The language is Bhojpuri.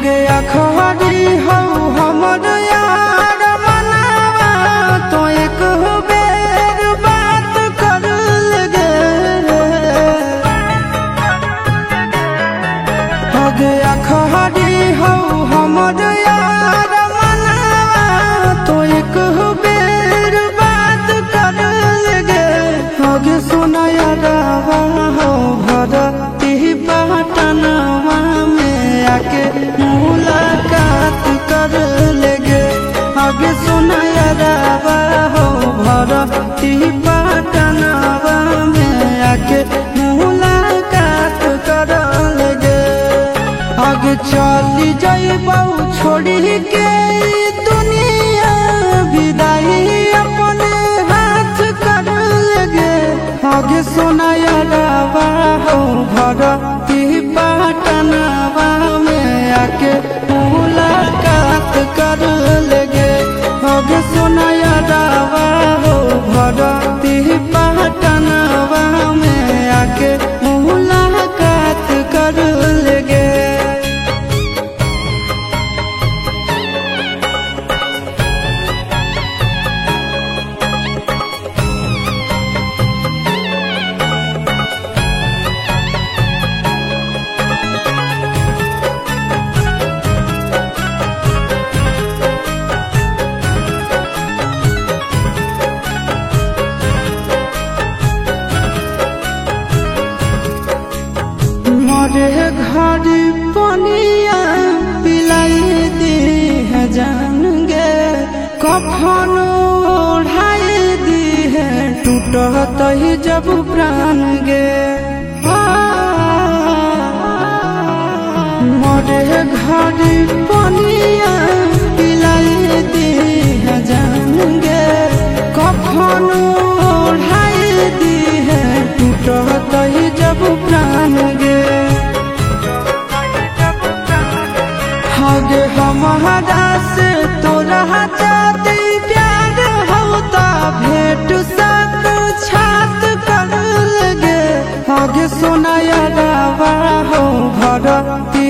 गया खड़ी हो हमर यार मनावा तो एक बेर बात कर लगे। हो गया खड़ी हो हमर यार मनावा तो एक बेर बात कर लगे। हो गे सोना यारवा हो भरती पटनवा में आके मुलाकात कर लेगे। आगे सुना यारवा हो भरती पटनवा में आके मुलाकात कर लेगे। आगे चली जाइबौ छोड़ी के दुनिया विदाई अपने हाथ कर लेगे। आगे सोना यारवा हो भरती पटनवा में आके मुलाकात कर लेगे। आगे सोना यारवा हो भरती पटनवा में आके मुलाकात कर लेगे। मोरे घर पनिया पिलाई दी है जान गे। कफन ओढ़ाई दी है टूटत ही जब प्राण गे। मोरे घर पनिया पिलाई दी है जान गे। कफन ओढ़ाई दी है टूटत ही जब प्राण गे। गे हमारा से तोरा जाती प्यार होता भेंट साक्षात कर लगे। आगे सोना यारवा हो भरती